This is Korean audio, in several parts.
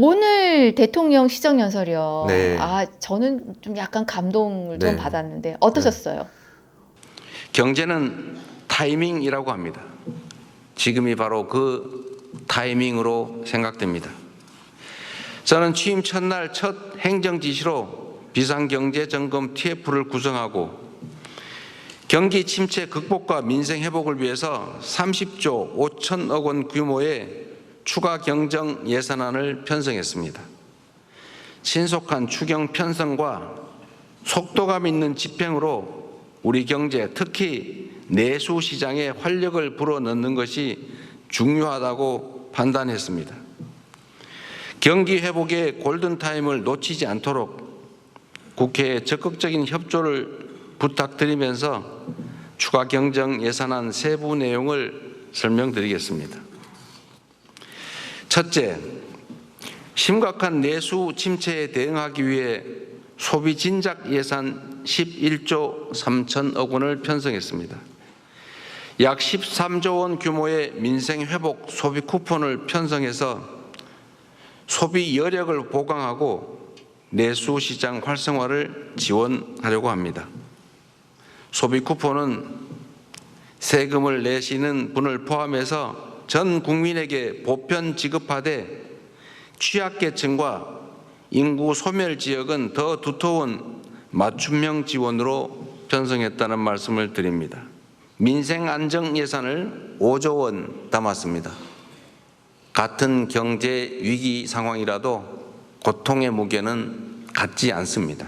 오늘 대통령 시정연설이요. 네. 저는 좀 약간 감동을 네. 좀 받았는데 어떠셨어요? 경제는 타이밍이라고 합니다. 지금이 바로 그 타이밍으로 생각됩니다. 저는 취임 첫날 첫 행정지시로 비상경제점검 TF를 구성하고 경기 침체 극복과 민생 회복을 위해서 30조 5천억 원 규모의 추가 경정 예산안을 편성했습니다. 신속한 추경 편성과 속도감 있는 집행으로 우리 경제, 특히 내수 시장에 활력을 불어넣는 것이 중요하다고 판단했습니다. 경기 회복의 골든타임을 놓치지 않도록 국회에 적극적인 협조를 부탁드리면서 추가 경정 예산안 세부 내용을 설명드리겠습니다. 첫째, 심각한 내수 침체에 대응하기 위해 소비 진작 예산 11조 3천억 원을 편성했습니다. 약 13조 원 규모의 민생 회복 소비 쿠폰을 편성해서 소비 여력을 보강하고 내수 시장 활성화를 지원하려고 합니다. 소비 쿠폰은 세금을 내시는 분을 포함해서 전 국민에게 보편 지급하되 취약계층과 인구 소멸 지역은 더 두터운 맞춤형 지원으로 편성했다는 말씀을 드립니다. 민생 안정 예산을 5조 원 담았습니다. 같은 경제 위기 상황이라도 고통의 무게는 같지 않습니다.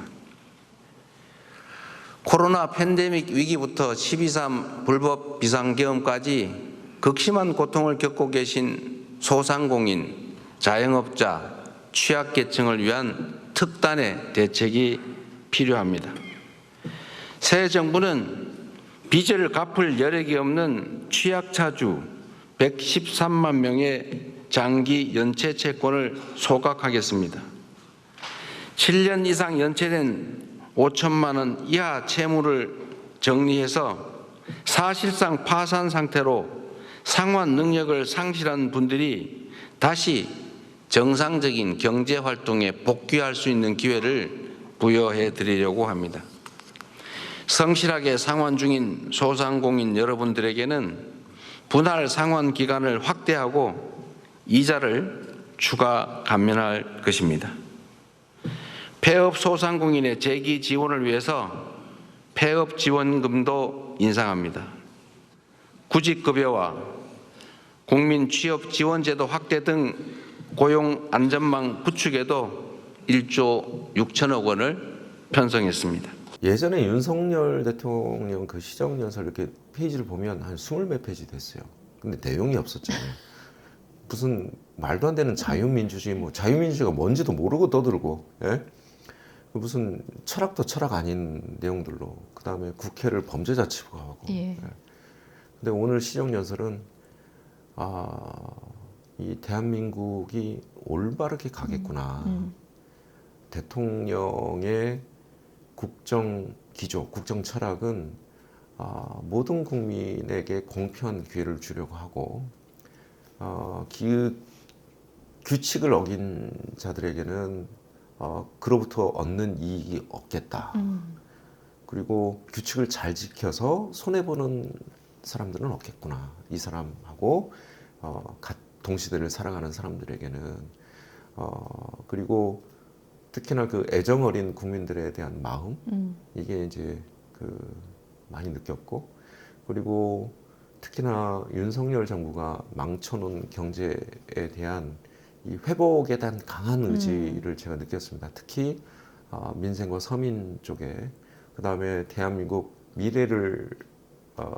코로나 팬데믹 위기부터 12.3 불법 비상계엄까지 극심한 고통을 겪고 계신 소상공인, 자영업자, 취약계층을 위한 특단의 대책이 필요합니다. 새 정부는 빚을 갚을 여력이 없는 취약차주 113만 명의 장기 연체 채권을 소각하겠습니다. 7년 이상 연체된 5천만 원 이하 채무를 정리해서 사실상 파산 상태로 상환 능력을 상실한 분들이 다시 정상적인 경제 활동에 복귀할 수 있는 기회를 부여해 드리려고 합니다. 성실하게 상환 중인 소상공인 여러분들에게는 분할 상환 기간을 확대하고 이자를 추가 감면할 것입니다. 폐업 소상공인의 재기 지원을 위해서 폐업 지원금도 인상합니다. 구직급여와 국민 취업 지원제도 확대 등 고용 안전망 구축에도 1조 6천억 원을 편성했습니다. 예전에 윤석열 대통령 그 시정연설 이렇게 페이지를 보면 한 20몇 페이지 됐어요. 근데 내용이 없었잖아요. 무슨 말도 안 되는 자유민주주의, 뭐 자유민주주의가 뭔지도 모르고 떠들고, 예? 무슨 철학도 철학 아닌 내용들로, 그 다음에 국회를 범죄자 취급하고. 예. 근데 오늘 시정연설은 이 대한민국이 올바르게 가겠구나. 대통령의 국정 기조, 국정 철학은 모든 국민에게 공평한 기회를 주려고 하고 규칙을 어긴 자들에게는 그로부터 얻는 이익이 없겠다. 그리고 규칙을 잘 지켜서 손해보는 사람들은 없겠구나. 이 사람하고 동시대를 살아가는 사람들에게는 그리고 특히나 그 애정 어린 국민들에 대한 마음 이게 이제 많이 느꼈고 그리고 특히나 윤석열 정부가 망쳐놓은 경제에 대한 이 회복에 대한 강한 의지를 제가 느꼈습니다. 특히 민생과 서민 쪽에 그 다음에 대한민국 미래를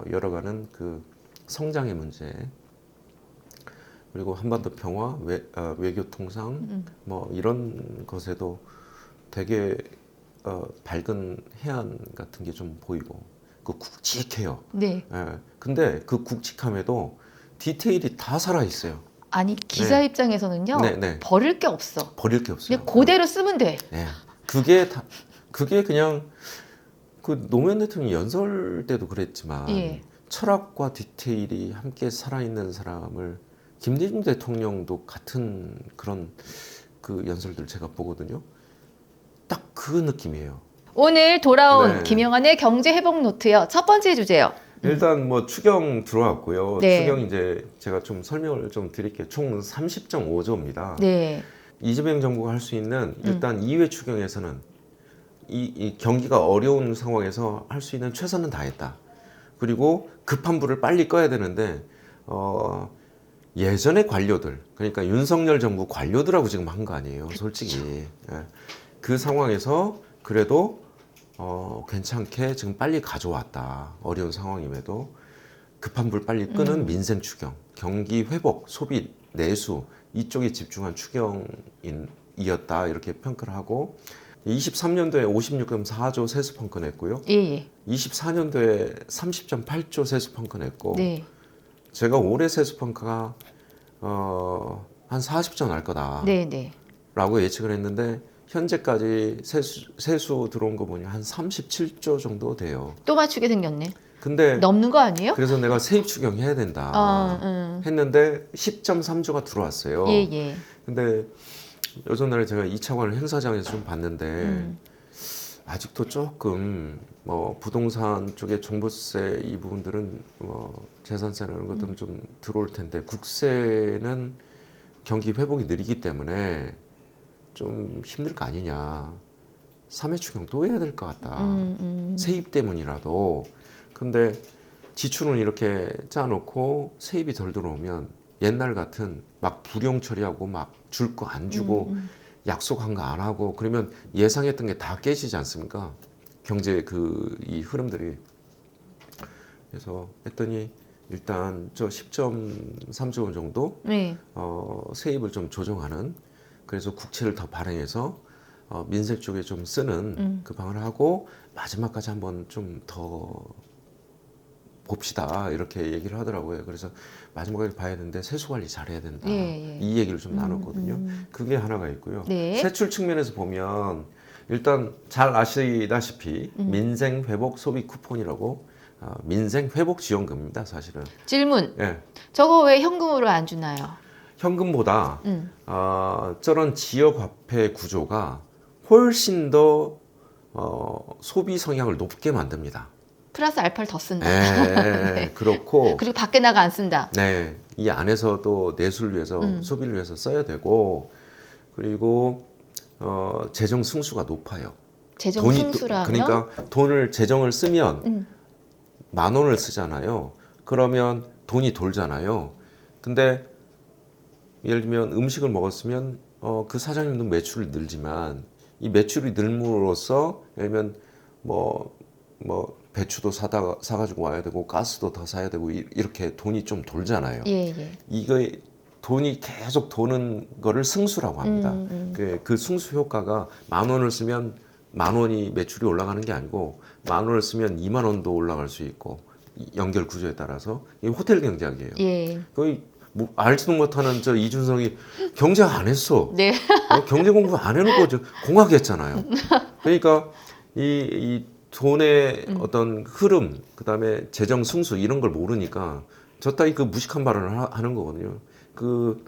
열어가는 그 성장의 문제 그리고 한반도 평화, 외교 통상 뭐 이런 것에도 되게 밝은 해안 같은 게 좀 보이고 그 굵직해요. 네. 예. 근데 그 굵직함에도 디테일이 다 살아 있어요. 아니 기자 네. 입장에서는요. 네. 버릴 게 없어. 버릴 게 없어요. 그냥 그대로 쓰면 돼. 네. 그게 그냥 그 노무현 대통령 연설 때도 그랬지만 철학과 디테일이 함께 살아있는 사람을 김대중 대통령도 같은 그런 그 연설들 제가 보거든요. 딱 그 느낌이에요. 오늘 돌아온 네. 김영환의 경제 회복 노트요. 첫 번째 주제요. 일단 뭐 추경 들어왔고요. 네. 추경 이제 제가 좀 설명을 좀 드릴게요. 총 30.5조입니다. 네. 이재명 정부가 할 수 있는 일단 2회 추경에서는 이 경기가 어려운 상황에서 할 수 있는 최선은 다했다. 그리고 급한 불을 빨리 꺼야 되는데 예전의 관료들, 그러니까 윤석열 정부 관료들하고 지금 한 거 아니에요, 솔직히. 예. 그 상황에서 그래도 괜찮게 지금 빨리 가져왔다. 어려운 상황임에도 급한 불 빨리 끄는 민생 추경, 경기 회복, 소비, 내수 이쪽에 집중한 추경이었다 이렇게 평가를 하고 23년도에 56.4조 세수 펑크냈고요. 예. 24년도에 30.8조 세수 펑크냈고 네. 제가 올해 세수 펑크가 한 40조 날 거다라고 네. 네. 예측을 했는데 현재까지 세수 들어온 거 보니 한 37조 정도 돼요. 또 맞추게 생겼네. 근데 넘는 거 아니에요? 그래서 내가 세입 추경 해야 된다 했는데 10.3조가 들어왔어요. 예. 예. 근데 요전날에 제가 2차관을 행사장에서 좀 봤는데 아직도 조금 뭐 부동산 쪽에 종부세 이 부분들은 뭐 재산세나 이런 것들은 좀 들어올 텐데 국세는 경기 회복이 느리기 때문에 좀 힘들 거 아니냐. 3회 추경 또 해야 될 것 같다. 세입 때문이라도. 근데 지출은 이렇게 짜놓고 세입이 덜 들어오면 옛날 같은 막 불용 처리하고 막 줄 거 안 주고 약속한 거 안 하고 그러면 예상했던 게 다 깨지지 않습니까? 경제 이 흐름들이. 그래서 했더니 일단 저 10.3조 원 정도 네. 세입을 좀 조정하는 그래서 국채를 더 발행해서 민생 쪽에 좀 쓰는 그 방을 하고 마지막까지 한번 좀 더 봅시다 이렇게 얘기를 하더라고요. 그래서 마지막까지 봐야 되는데 세수 관리 잘해야 된다. 예, 예. 이 얘기를 좀 나눴거든요. 그게 하나가 있고요. 네. 세출 측면에서 보면 일단 잘 아시다시피 민생 회복 소비 쿠폰이라고 민생 회복 지원금입니다. 사실은. 질문. 예. 저거 왜 현금으로 안 주나요? 현금보다 저런 지역 화폐 구조가 훨씬 더 소비 성향을 높게 만듭니다. 플러스 알파를 더 쓴다. 네, 그렇고 그리고 밖에 나가 안 쓴다. 네, 이 안에서도 내수를 위해서 소비를 위해서 써야 되고 그리고 재정 승수가 높아요. 재정 승수라면 그러니까 재정을 쓰면 10,000원을 쓰잖아요. 그러면 돈이 돌잖아요. 근데 예를 들면 음식을 먹었으면 그 사장님도 매출이 늘지만 이 매출이 늘므로써 예를 들면 뭐 배추도 사가지고 와야 되고 가스도 더 사야 되고 이렇게 돈이 좀 돌잖아요. 예, 예. 이거 돈이 계속 도는 거를 승수라고 합니다. 그 승수 효과가 10,000원을 쓰면 10,000원이 매출이 올라가는 게 아니고 10,000원을 쓰면 20,000원도 올라갈 수 있고 연결 구조에 따라서 이 호텔 경제학이에요. 예. 거의 뭐 알지도 못하는 저 이준석이 경제 안 했어. 네. 경제 공부 안 해놓고 공학했잖아요. 그러니까 이 돈의 어떤 흐름, 그다음에 재정 승수 이런 걸 모르니까 저 따위 그 무식한 발언을 하는 거거든요. 그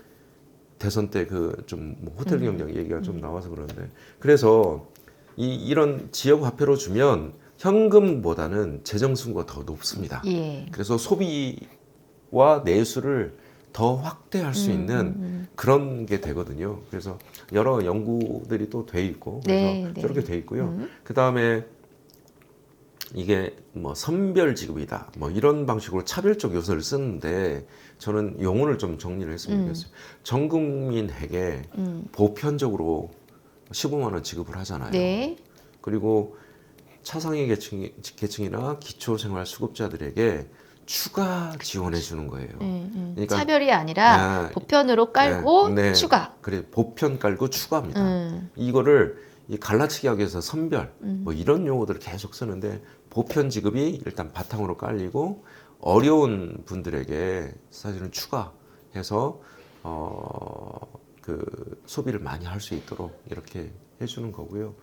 대선 때 그 좀 뭐 호텔 경쟁 얘기가 좀 나와서 그러는데 그래서 이런 지역 화폐로 주면 현금보다는 재정 승수가 더 높습니다. 예. 그래서 소비와 내수를 더 확대할 수 있는 그런 게 되거든요. 그래서 여러 연구들이 또 돼 있고 그래서 네, 네. 저렇게 돼 있고요. 그 다음에 이게 뭐 선별 지급이다, 뭐 이런 방식으로 차별적 요소를 쓰는데 저는 용어를 좀 정리를 했으면 좋겠어요. 전 국민에게 보편적으로 15만 원 지급을 하잖아요. 네. 그리고 차상위 계층이나 기초생활수급자들에게 추가 지원해 주는 거예요. 그러니까 차별이 아니라 네. 보편으로 깔고 네. 추가. 그래, 보편 깔고 추가입니다. 이거를 갈라치기 하기 위해서 선별 뭐 이런 용어들을 계속 쓰는데 보편 지급이 일단 바탕으로 깔리고 어려운 분들에게 사실은 추가해서 그 소비를 많이 할 수 있도록 이렇게 해주는 거고요.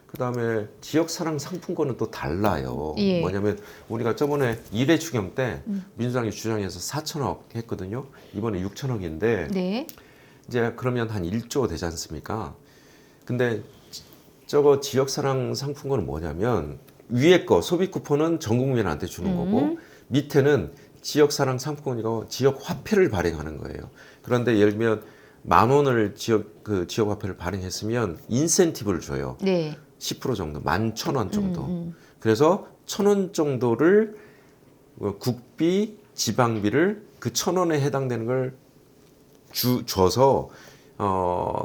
그 다음에 지역 사랑 상품권은 또 달라요. 예. 뭐냐면 우리가 저번에 1회 추경 때 민주당이 주장해서 4천억 했거든요. 이번에 6천억인데 네. 이제 그러면 한 1조 되지 않습니까? 근데 저거 지역사랑 상품권은 뭐냐면 위에 거 소비 쿠폰은 전 국민한테 주는 거고 밑에는 지역사랑 상품권이고 지역 화폐를 발행하는 거예요. 그런데 예를 들면 10,000원을 지역 화폐를 발행했으면 인센티브를 줘요. 네. 10% 정도, 11,000원 정도. 그래서 1,000원 정도를 국비, 지방비를 그 1,000원에 해당되는 걸 줘서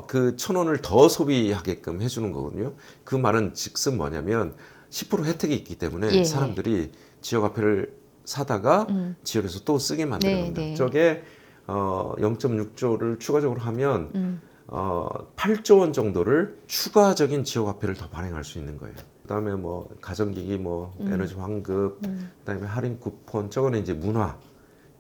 그 1,000원을 더 소비하게끔 해주는 거거든요. 그 말은 즉슨 뭐냐면 10% 혜택이 있기 때문에 예. 사람들이 지역 화폐를 사다가 지역에서 또 쓰게 만드는 네, 겁니다. 네. 저게 0.6조를 추가적으로 하면 8조 원 정도를 추가적인 지역 화폐를 더 발행할 수 있는 거예요. 그다음에 뭐 가전기기, 뭐 에너지 환급, 그다음에 할인 쿠폰, 저거는 이제 문화.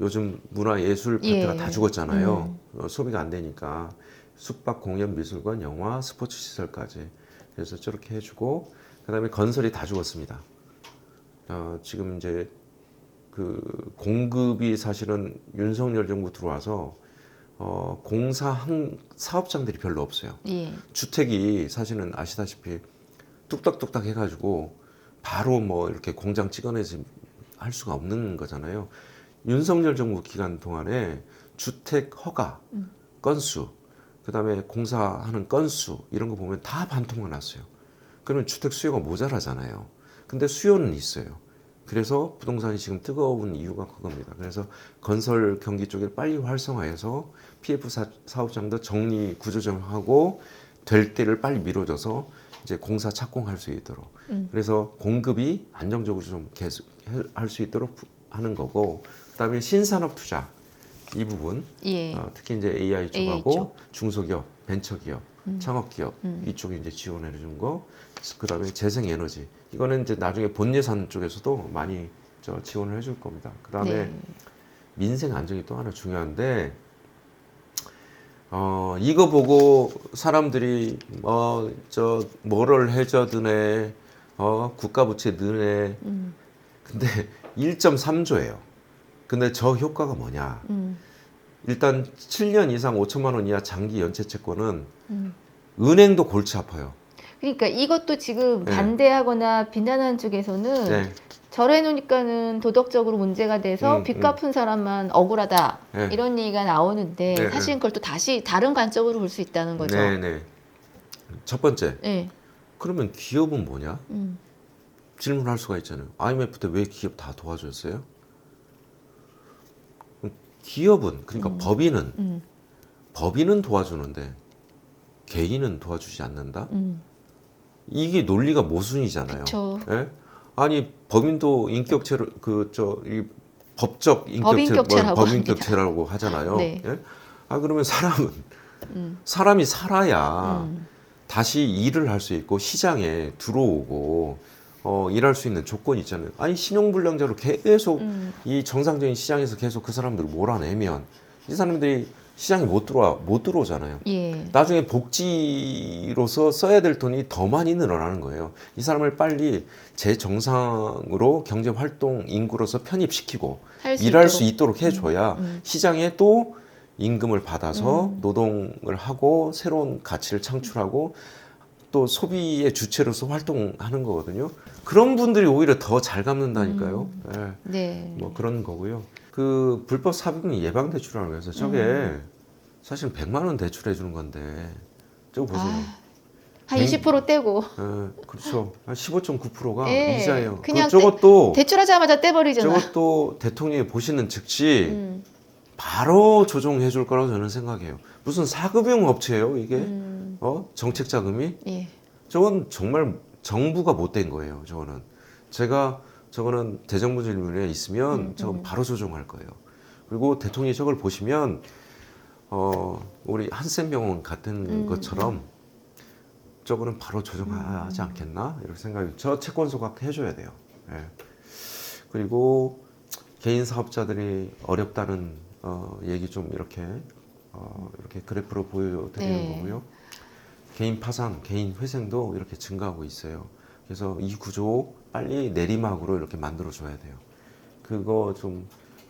요즘 문화예술 파트가 예. 다 죽었잖아요. 소비가 안 되니까 숙박, 공연, 미술관, 영화, 스포츠 시설까지. 그래서 저렇게 해주고 그다음에 건설이 다 죽었습니다. 지금 이제 그 공급이 사실은 윤석열 정부 들어와서 공사 사업장들이 별로 없어요. 예. 주택이 사실은 아시다시피 뚝딱뚝딱 해가지고 바로 뭐 이렇게 공장 찍어내지 할 수가 없는 거잖아요. 윤석열 정부 기간 동안에 주택 허가 건수, 그다음에 공사하는 건수 이런 거 보면 다 반토막 났어요. 그러면 주택 수요가 모자라잖아요. 근데 수요는 있어요. 그래서 부동산이 지금 뜨거운 이유가 그겁니다. 그래서 건설 경기 쪽에 빨리 활성화해서 PF 사업장도 정리 구조정하고 될 때를 빨리 미뤄줘서 이제 공사 착공할 수 있도록. 그래서 공급이 안정적으로 좀 계속 할 수 있도록 하는 거고, 그다음에 신산업 투자 이 부분, 예. 특히 이제 AI 쪽하고 AI 쪽. 중소기업, 벤처기업, 창업기업 이쪽에 이제 지원해 준 거. 그다음에 재생에너지 이거는 이제 나중에 본 예산 쪽에서도 많이 지원을 해줄 겁니다. 그다음에 네. 민생 안정이 또 하나 중요한데 이거 보고 사람들이 뭐를 해줘드네, 국가 부채 느네. 근데 1.3조예요. 근데 저 효과가 뭐냐? 일단 7년 이상 5천만 원 이하 장기 연체 채권은 은행도 골치 아파요. 그러니까 이것도 지금 네. 반대하거나 비난하는 쪽에서는 네. 저래 놓으니까는 도덕적으로 문제가 돼서 빚 갚은 사람만 억울하다 네. 이런 얘기가 나오는데 네, 사실 그걸 또 다시 다른 관점으로 볼 수 있다는 거죠. 네네. 첫 번째, 네. 그러면 기업은 뭐냐? 질문할 수가 있잖아요. IMF 때 왜 기업 다 도와줬어요? 기업은 그러니까 법인은 도와주는데 개인은 도와주지 않는다. 이게 논리가 모순이잖아요. 그쵸. 예? 아니 법인도 인격체로 이 법적 법인격체라고 법인격체라고 하잖아요. 네. 예? 그러면 사람이 살아야 다시 일을 할 수 있고 시장에 들어오고 일할 수 있는 조건이 있잖아요. 아니 신용불량자로 계속 이 정상적인 시장에서 계속 그 사람들을 몰아내면 이 사람들이 시장에 못 들어오잖아요. 예. 나중에 복지로서 써야 될 돈이 더 많이 늘어나는 거예요. 이 사람을 빨리 재정상으로 경제 활동 인구로서 편입시키고 일할 수 있도록 해줘야 시장에 또 임금을 받아서 노동을 하고 새로운 가치를 창출하고 또 소비의 주체로서 활동하는 거거든요. 그런 분들이 오히려 더 잘 갚는다니까요. 네. 네. 뭐 그런 거고요. 그 불법 사비금 예방 대출이라고 해서 저게 사실 100만 원 대출해 주는 건데 저거 보세요. 한 20% 떼고 그렇죠. 한 15.9%가 예, 이자예요. 그냥 저것도 대출하자마자 떼버리잖아. 저것도 대통령이 보시는 즉시 바로 조정해 줄 거라고 저는 생각해요. 무슨 사금융 업체예요, 이게? 정책 자금이? 예. 저건 정말 정부가 못된 거예요, 저거는. 저거는 대정부 질문에 있으면 저건 바로 조정할 거예요. 그리고 대통령이 저걸 보시면 우리 한센병원 같은 것처럼 저거는 바로 조정하지 않겠나? 이렇게 생각이. 저 채권 소각 해줘야 돼요. 예. 그리고 개인 사업자들이 어렵다는 얘기 좀 이렇게 그래프로 보여드리는 네. 거고요. 개인 파산, 개인 회생도 이렇게 증가하고 있어요. 그래서 이 구조 빨리 내리막으로 이렇게 만들어 줘야 돼요. 그거 좀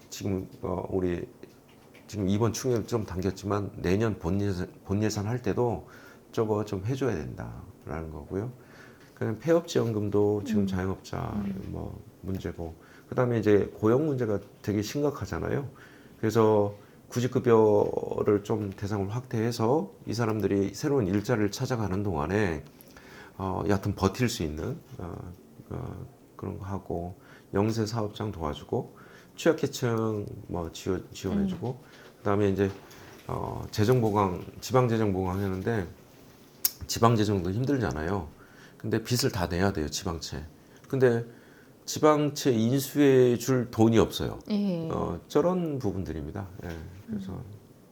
지금 우리 지금 이번 충격을 좀 당겼지만 내년 본예산 할 때도 저거 좀 해줘야 된다라는 거고요. 그냥 폐업지원금도 지금 자영업자 뭐 문제고, 그다음에 이제 고용 문제가 되게 심각하잖아요. 그래서 구직급여를 좀 대상으로 확대해서 이 사람들이 새로운 일자리를 찾아가는 동안에 여하튼 버틸 수 있는 그런 거 하고, 영세 사업장 도와주고, 취약계층 뭐 지원해주고, 그다음에 이제 재정 보강, 지방 재정 보강 하는데 지방 재정도 힘들잖아요. 근데 빚을 다 내야 돼요, 지방채. 근데 지방채 인수해 줄 돈이 없어요. 예. 저런 부분들입니다. 예. 그래서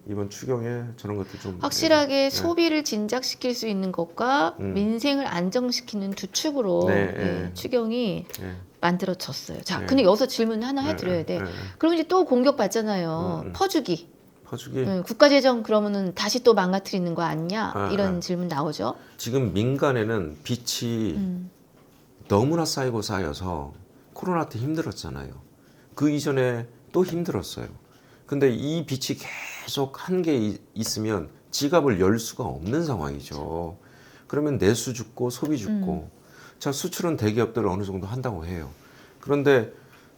이번 추경에 저런 것도 좀 확실하게 예. 소비를 진작시킬 수 있는 것과 민생을 안정시키는 두 축으로 네, 예, 예. 추경이 예. 만들어졌어요. 자, 네. 근데 여기서 질문 하나 네, 해드려야 돼. 네, 네. 그럼 이제 또 공격받잖아요. 퍼주기. 퍼주기. 국가재정 그러면은 다시 또 망가뜨리는 거 아니냐? 아, 이런 아. 질문 나오죠. 지금 민간에는 빚이 너무나 쌓이고 쌓여서 코로나 때 힘들었잖아요. 그 이전에 또 힘들었어요. 근데 이 빚이 계속 한 게 있으면 지갑을 열 수가 없는 상황이죠. 그러면 내수 죽고 소비 죽고. 자, 수출은 대기업들 어느 정도 한다고 해요. 그런데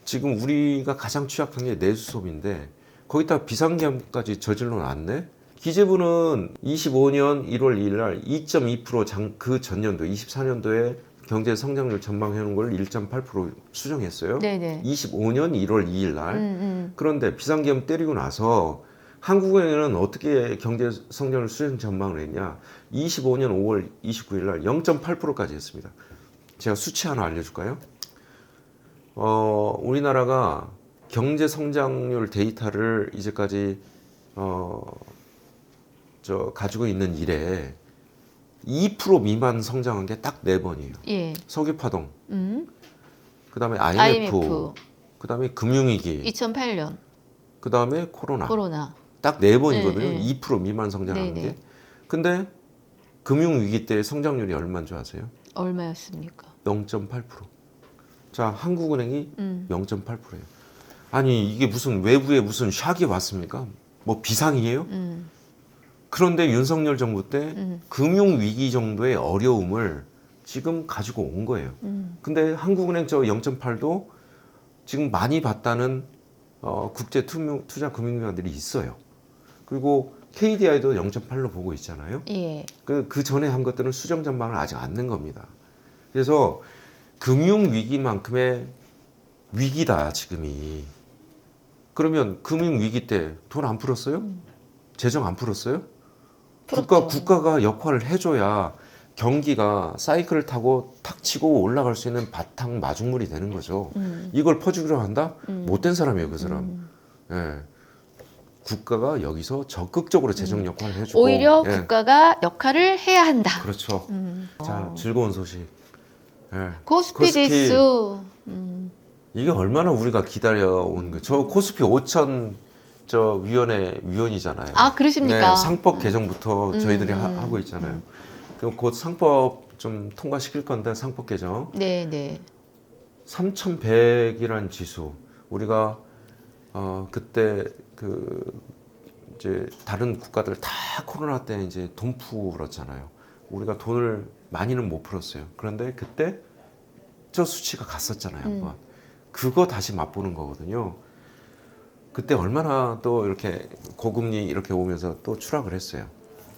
지금 우리가 가장 취약한 게 내수 소비인데 거기다 비상계엄까지 저질러 놨네. 기재부는 25년 1월 2일 날 2.2% 그 전년도 24년도에 경제 성장률 전망해 놓은 걸 1.8% 수정했어요. 네네. 25년 1월 2일 날. 그런데 비상계엄 때리고 나서 한국은행은 어떻게 경제 성장률 수정 전망을 했냐? 25년 5월 29일 날 0.8%까지 했습니다. 제가 수치 하나 알려줄까요? 우리나라가 경제 성장률 데이터를 이제까지 가지고 있는 이래 2% 미만 성장한 게 딱 4번이에요. 예. 석유파동, 그다음에 IMF, 그다음에 금융위기, 2008년 그다음에 코로나. 코로나. 딱 4번이거든요. 네, 네. 2% 미만 성장하는 네, 게. 네. 근데 금융위기 때 성장률이 얼마인 줄 아세요? 얼마였습니까? 0.8%. 자, 한국은행이 0.8%예요. 아니, 이게 무슨 외부에 무슨 샥이 왔습니까? 뭐 비상이에요? 그런데 윤석열 정부 때 금융위기 정도의 어려움을 지금 가지고 온 거예요. 근데 한국은행 저 0.8도 지금 많이 받다는 국제 투자 금융기관들이 있어요. 그리고 KDI도 0.8로 보고 있잖아요. 예. 그 전에 한 것들은 수정 전망을 아직 안 낸 겁니다. 그래서 금융위기만큼의 위기다, 지금이. 그러면 금융위기 때 돈 안 풀었어요? 재정 안 풀었어요? 국가가 역할을 해줘야 경기가 사이클을 타고 탁 치고 올라갈 수 있는 바탕 마중물이 되는 거죠. 이걸 퍼주기로 한다? 못된 사람이에요, 그 사람. 예. 국가가 여기서 적극적으로 재정 역할을 해주고. 오히려 예. 국가가 역할을 해야 한다. 그렇죠. 자, 즐거운 소식. 예. 코스피 지수. 이게 얼마나 우리가 기다려온 거예요. 저 코스피 5천 위원회 위원이잖아요. 아, 그러십니까? 네, 상법 개정부터 저희들이 하고 있잖아요. 그럼 곧 상법 좀 통과시킬 건데, 상법 개정. 네, 네. 3,100이라는 지수. 우리가 그때 이제 다른 국가들 다 코로나 때 이제 돈 풀었잖아요. 우리가 돈을 많이는 못 풀었어요. 그런데 그때 저 수치가 갔었잖아요. 한번. 그거 다시 맛보는 거거든요. 그때 얼마나 또 이렇게 고금리 이렇게 오면서 또 추락을 했어요.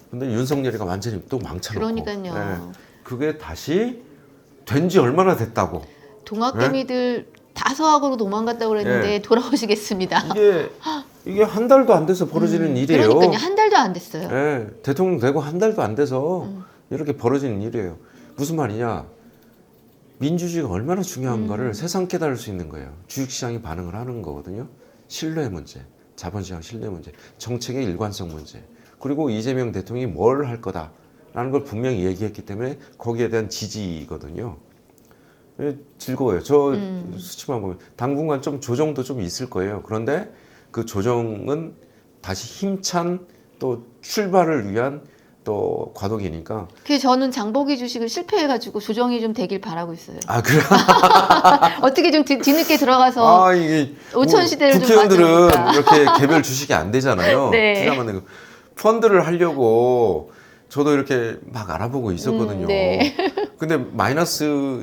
근데 윤석열이가 완전히 또 망쳐놓고. 그러니까요. 네. 그게 다시 된 지 얼마나 됐다고. 동학개미들 다서학으로 도망갔다고 그랬는데 네. 돌아오시겠습니다. 이게 한 달도 안 돼서 벌어지는 일이에요. 그러니까요. 한 달도 안 됐어요. 네. 대통령 되고 한 달도 안 돼서 이렇게 벌어지는 일이에요. 무슨 말이냐? 민주주의가 얼마나 중요한가를 세상 깨달을 수 있는 거예요. 주식시장이 반응을 하는 거거든요. 신뢰 문제, 자본시장 신뢰 문제, 정책의 일관성 문제, 그리고 이재명 대통령이 뭘 할 거다라는 걸 분명히 얘기했기 때문에 거기에 대한 지지거든요. 즐거워요. 저 수치만 보면 당분간 좀 조정도 좀 있을 거예요. 그런데 그 조정은 다시 힘찬 또 출발을 위한 또 과도기니까. 그래서 저는 장보기 주식을 실패해가지고 조정이 좀 되길 바라고 있어요. 아 그래? 어떻게 좀 뒤늦게 들어가서 아 이게 5천 시대를 좀 국회의원들은 맞으니까. 이렇게 개별 주식이 안 되잖아요. 네. 투자만 되고 펀드를 하려고 저도 이렇게 막 알아보고 있었거든요. 네. 근데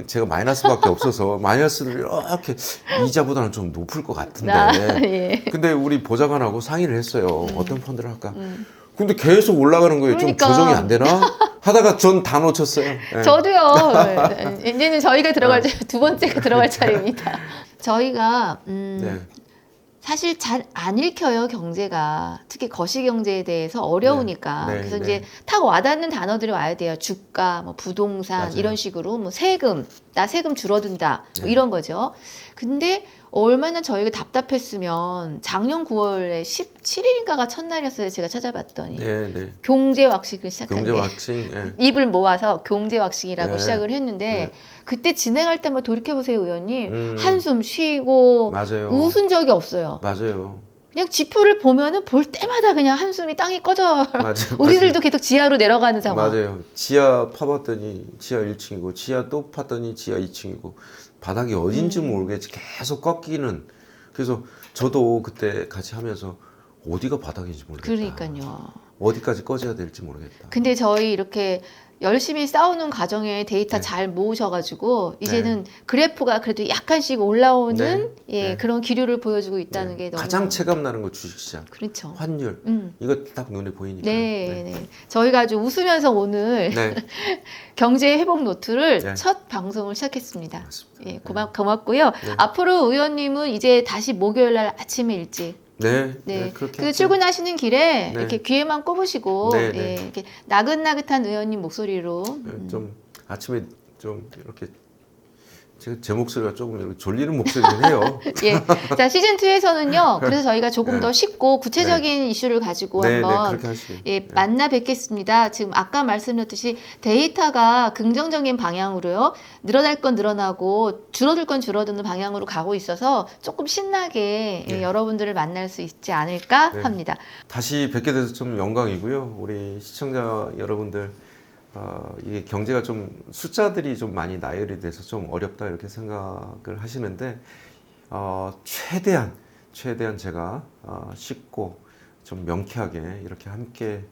제가 마이너스밖에 없어서 마이너스를 이렇게 이자보다는 좀 높을 것 같은데. 예. 근데 우리 보좌관하고 상의를 했어요. 어떤 펀드를 할까? 근데 계속 올라가는 거예요. 그러니까. 좀 조정이 안 되나? 하다가 전 다 놓쳤어요. 예. 저도요. 이제는 저희가 들어갈 두 번째가 들어갈 차례입니다. 저희가 네. 사실 잘 안 읽혀요, 경제가. 특히 거시경제에 대해서 어려우니까. 네, 네, 그래서 네. 이제 딱 와닿는 단어들이 와야 돼요. 주가, 뭐 부동산 맞아요. 이런 식으로 뭐 세금, 나 세금 줄어든다 뭐 네. 이런 거죠. 근데 얼마나 저희가 답답했으면 작년 9월에 17일인가가 첫날이었어요. 제가 찾아봤더니. 네, 네. 경제 왁싱을 시작한 경제 게. 왁싱. 예. 입을 모아서 경제 왁싱이라고 네. 시작을 했는데 네. 그때 진행할 때 한번 돌이켜보세요, 의원님. 음. 한숨 쉬고 맞아요. 웃은 적이 없어요. 맞아요. 그냥 지표를 보면은 볼 때마다 그냥 한숨이 땅이 꺼져. 맞아요. 우리들도 계속 지하로 내려가는 상황. 맞아요. 지하 파봤더니 지하 1층이고 지하 또 팠더니 지하 2층이고 바닥이 어딘지 모르겠지 계속 꺾이는. 그래서 저도 그때 같이 하면서 어디가 바닥인지 모르겠다. 그러니까요. 어디까지 꺼져야 될지 모르겠다. 근데 저희 이렇게 열심히 싸우는 과정에 데이터 네. 잘 모으셔가지고 이제는 그래프가 그래도 약간씩 올라오는 네. 예, 네. 그런 기류를 보여주고 있다는 게 너무 가장 체감 나는 거 주식시장. 그렇죠. 환율. 음. 이거 딱 눈에 보이니까. 네, 네. 저희가 아주 웃으면서 오늘 네. 경제 회복 노트를 네. 첫 방송을 시작했습니다. 맞습니다. 예, 고맙고요. 네. 앞으로 의원님은 이제 다시 목요일 날 아침에 일찍 네. 네, 네. 그렇게 그 할게요. 출근하시는 길에 네. 이렇게 귀에만 꼽으시고 네, 예, 네. 이렇게 나긋나긋한 의원님 목소리로 좀 아침에 좀 이렇게 제 목소리가 조금 이렇게 졸리는 목소리긴 해요. 예, 자 시즌 2에서는요. 그래서 저희가 조금 네. 더 쉽고 구체적인 이슈를 가지고 네, 네, 한번 그렇게 하시죠. 예, 만나 뵙겠습니다. 지금 아까 말씀드렸듯이 데이터가 긍정적인 방향으로요. 늘어날 건 늘어나고 줄어들 건 줄어드는 방향으로 가고 있어서 조금 신나게 예, 네. 여러분들을 만날 수 있지 않을까 네. 합니다. 다시 뵙게 돼서 좀 영광이고요. 우리 시청자 여러분들, 이게 경제가 좀 숫자들이 좀 많이 나열이 돼서 좀 어렵다 이렇게 생각을 하시는데, 최대한 제가 쉽고 좀 명쾌하게 이렇게 함께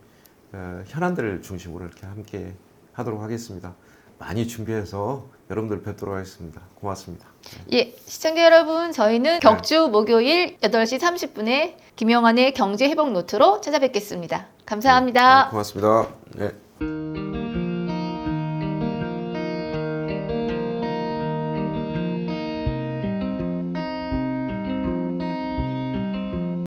현안들을 중심으로 이렇게 함께 하도록 하겠습니다. 많이 준비해서 여러분들 뵙도록 하겠습니다. 고맙습니다. 예, 시청자 여러분, 저희는 격주 목요일 8시 30분에 김영환의 경제 회복 노트로 찾아뵙겠습니다. 감사합니다. 고맙습니다. 네.